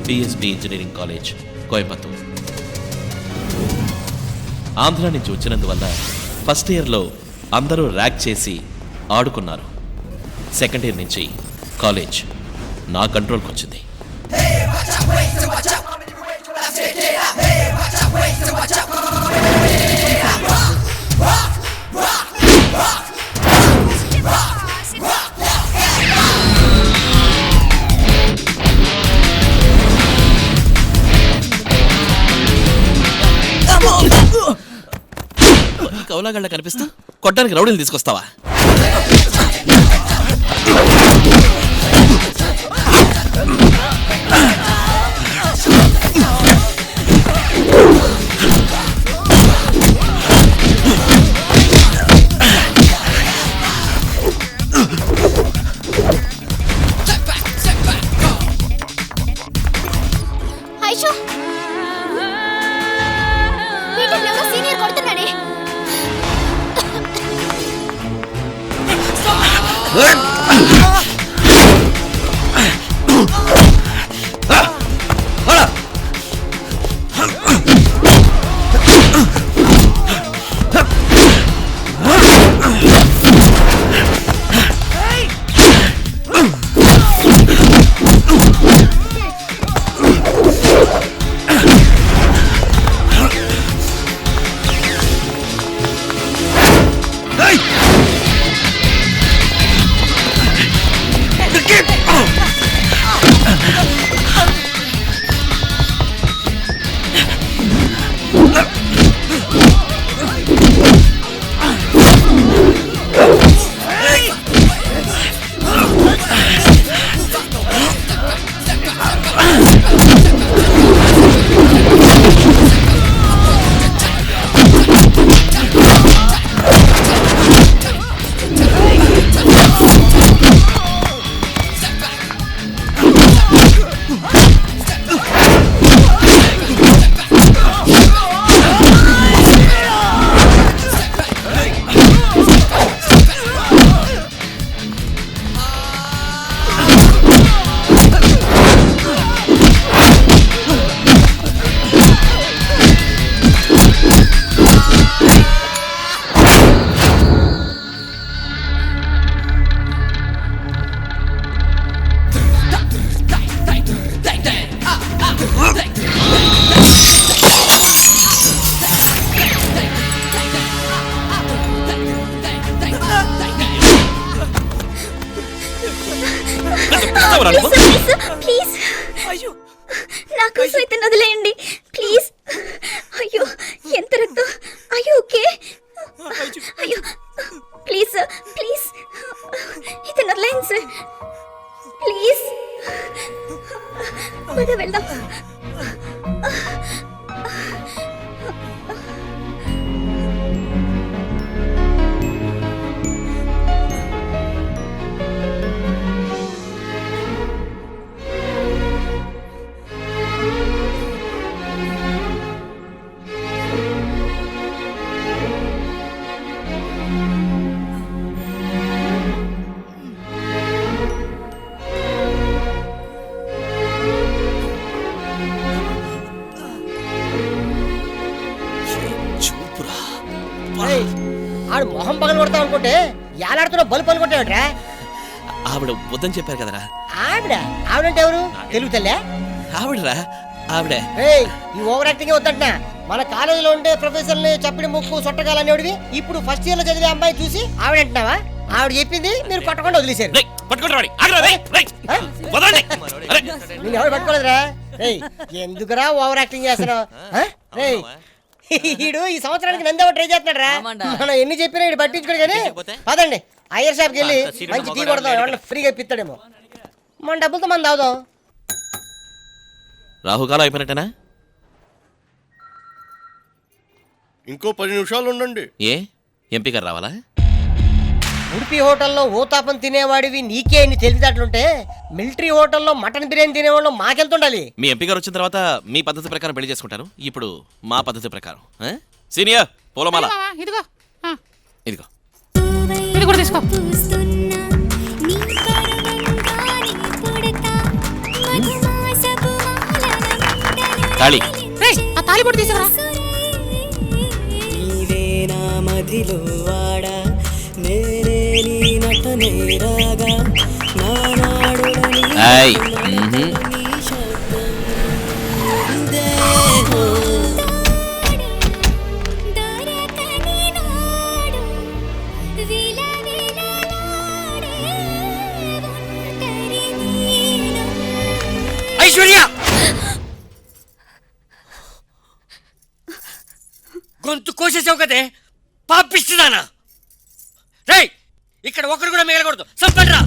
PSB engineering college, Coimbatore. Andhra నుంచి వచ్చినందువల్ల first ఇయర్లో అందరూ ర్యాక్ చేసి ఆడుకున్నారు. సెకండ్ ఇయర్ నుంచి కాలేజ్ నా కంట్రోల్కి వచ్చింది. కౌలాగళ్ళ కనిపిస్తూ కొట్టడానికి రౌడీలు తీసుకొస్తావా? ప్లీజ్ నా కోసం అయితే వదిలేయండి ప్లీజ్. అయ్యో ఎంత రక్తం. అయ్యో ఓకే. అయ్యో ప్లీజ్ సార్ ప్లీజ్ ఇతను వదిలేయండి సార్ ప్లీజ్. వెళ్దాం. ఆడు మొహం పగలు కొడతాం అనుకుంటే ఏలాడుతున్నా బలు పలు కొట్టాడరా. ఆవిడ వద్దని చెప్పారు కదరా. ఆవిడంటే ఎవరు? తెలుగు తల్లే ఆవిడరా. ఆవిడ ఈ ఓవర్ యాక్టింగ్ వద్దంటున్నా. మన కాలేజీలో ఉండే ప్రొఫెసర్ ని చప్పిడి ముక్కు సొట్టగాలనేవాడివి ఇప్పుడు ఫస్ట్ ఇయర్ లో చదివే అమ్మాయి చూసి ఆవిడంటున్నావా? ఆవిడ చెప్పింది మీరు కొట్టకుండా వదిలేశారు. నేను ఎవరు పట్టుకోలేదురా. ఎందుకురా ఓవర్ యాక్టింగ్ చేస్తున్నావు? ఈడు ఈ సంవత్సరానికి నందేవో ట్రై చేస్తున్నాడు రా. మనం ఎన్ని చెప్పినా ఇటు పట్టించుకోడు కానీ పదండి అయ్యర్ షాప్కి వెళ్ళి మంచి టీ కొడదాం. ఏమన్నా ఫ్రీగా ఇప్పిస్తాడేమో. మన డబ్బులతో మనం తాగుదాం. రాహుకాలం అయిపోయినట్టేనా? ఇంకో 10 నిమిషాలు ఉండండి. ఏ ఎంపీ గారు రావాలా? ఉడిపి హోటల్లో ఓతాపం తినేవాడివి నీకే ఎన్ని తెలివితేటలుంటే మిలిటరీ హోటల్లో మటన్ బిర్యానీ తినేవాళ్ళు మాకెళ్తుండాలి. మీ ఎంపీ గారు వచ్చిన తర్వాత మీ పద్ధతి ప్రకారం పెళ్లి చేసుకుంటారు. ఇప్పుడు మా పద్ధతి ప్రకారం. సీనియర్ పూలమాల ఇదిగో ఇదిగో ఇది కూడా తీసుకో. తాళి. ఆ తాలిబొట్టు తీసుకురా. నీవే నా మదిలో వాడా నేనే నీ నటనే రాగా నా నాడులని ఏయ్, నీ శబ్దం దేహం ఐశ్వర్య గొంతు కోసేసావు కదే పాపిస్తుందానా రేయ్ ఇక్కడ ఒకరు కూడా మిగలకూడదు సంపడ్రా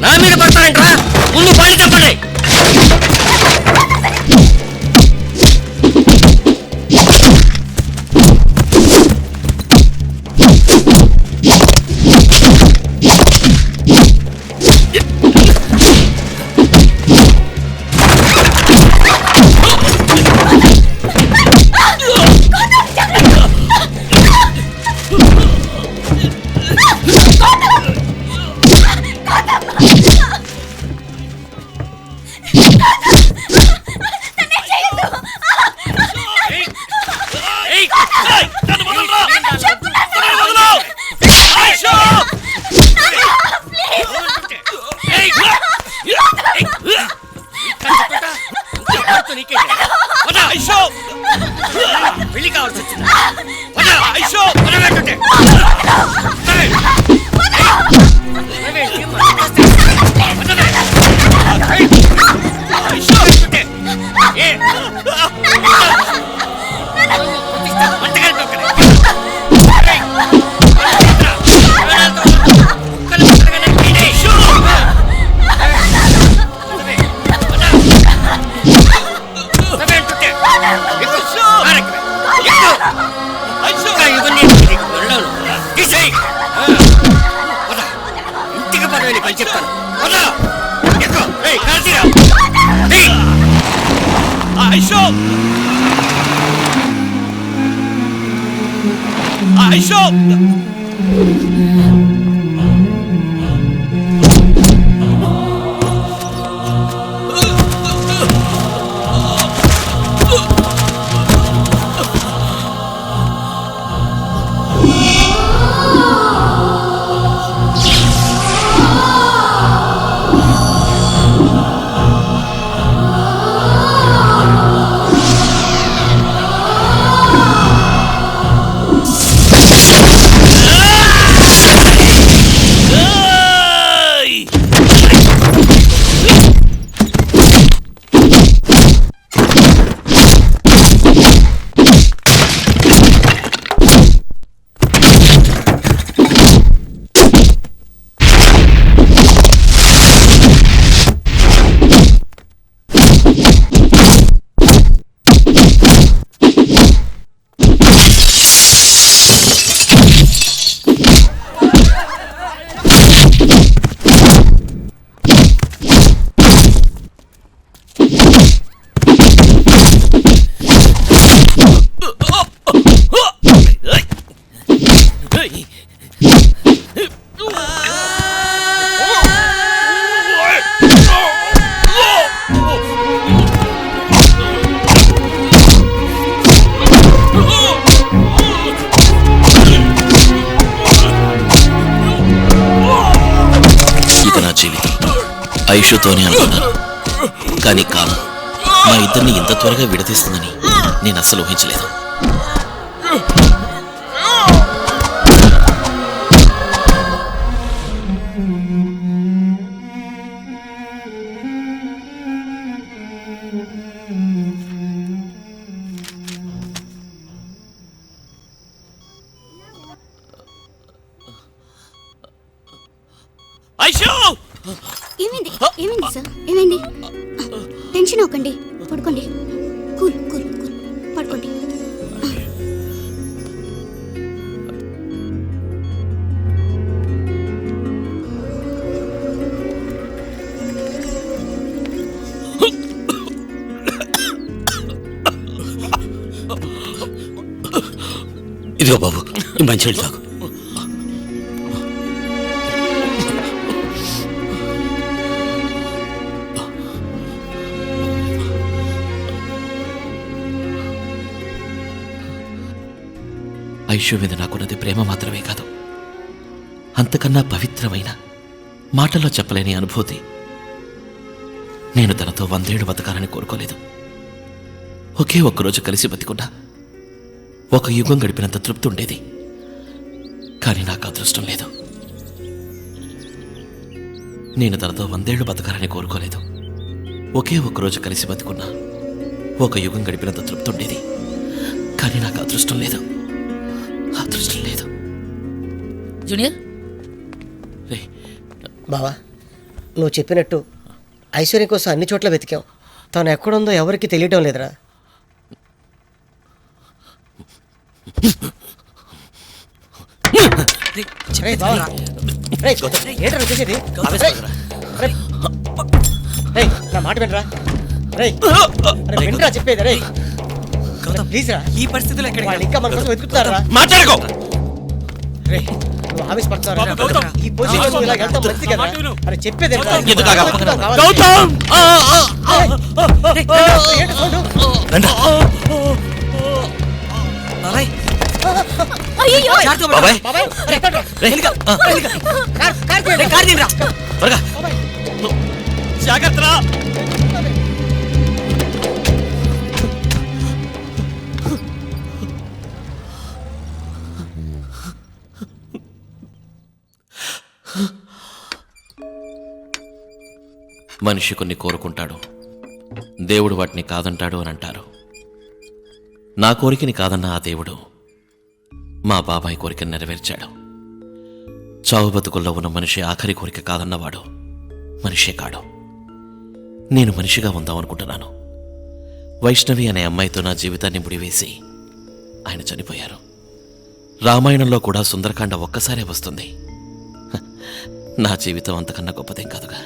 నా మీద పడతారంట్రా ముందు పని చెప్పండి పెళ్లి కావాల్సి వచ్చింది ఇంటికి పదవి పని చెప్తాను ఐషుతోనే అనుకున్నాను, కానీ కాలం మా ఇద్దరిని ఇంత త్వరగా విడదీస్తుందని నేను అస్సలు ఊహించలేదు. ఏమైంది ఏమైంది సార్ ఏమైంది? టెన్షన్ అవ్వకండి, పడుకోండి. కూల్ కూల్ కూల్ పడుకోండి. ఇదిగో బాబు ఈ మంచి తాగు. ఐషు మీద నాకున్నది ప్రేమ మాత్రమే కాదు, అంతకన్నా పవిత్రమైన మాటల్లో చెప్పలేని అనుభూతి. నేను తనతో 100 ఏళ్ళు బతకాలని కోరుకోలేదు. ఒకే ఒక్కరోజు కలిసి బతికున్నా ఒక యుగం గడిపినంత తృప్తి ఉండేది. కానీ నాకు అదృష్టం లేదు. నేను తనతో 100 ఏళ్ళు బతకాలని కోరుకోలేదు. ఒకే ఒక్కరోజు కలిసి బతికున్నా ఒక యుగం గడిపినంత తృప్తి ఉండేది. కానీ నాకు అదృష్టం లేదు. అదృష్టం లేదు. జూనియర్ రే, బావా నువ్వు చెప్పినట్టు ఐశ్వర్య కోసం అన్ని చోట్ల వెతికాం. తను ఎక్కడుందో ఎవరికి తెలియటం లేదురా. రేయ్ బావా, రేయ్, ఏంట్రా నువ్వు చేసేది? రేయ్, రేయ్, నా మాట వినరా. రేయ్, అరే వినరా చెప్పేది. రేయ్ ప్లీజ్ రా, ఈ పరిస్థితిలో ఎక్కడ వాళ్ళు ఇంకా మన కోసం వెతుకుతారా? మాట్లాడుకో. రేయ్ నువ్వు ఆవేశపడతావా? ఈ పొజిషన్ ఇలా వెళ్తాం మంచిది కదా. అరే చెప్పేది వినరా. ఎందుకు ఆగాలి? కావాలి. గౌతమ్! ఏంటి సౌండు? బాబాయ్ అయ్యో బాబాయ్, బాబాయ్, అరే ఎక్కడ్రా? రే, కార్ తీయండి. కార్ తీయండిరా. త్వరగా. బాబాయ్, జాగ్రత్త. మనిషి కొన్ని కోరుకుంటాడు, దేవుడు వాటిని కాదంటాడు అని అంటారు. నా కోరికని కాదన్న ఆ దేవుడు మా బాబాయ్ కోరికను నెరవేర్చాడు. చావు బతుకుల్లో ఉన్న మనిషి ఆఖరి కోరిక కాదన్నవాడు మనిషే కాడు. నేను మనిషిగా ఉందామనుకుంటున్నాను. వైష్ణవి అనే అమ్మాయితో నా జీవితాన్ని ముడివేసి ఆయన చనిపోయారు. రామాయణంలో కూడా సుందరకాండ ఒక్కసారే వస్తుంది. హ, నా జీవితం అంతకన్నా గొప్పదేం కాదుగా.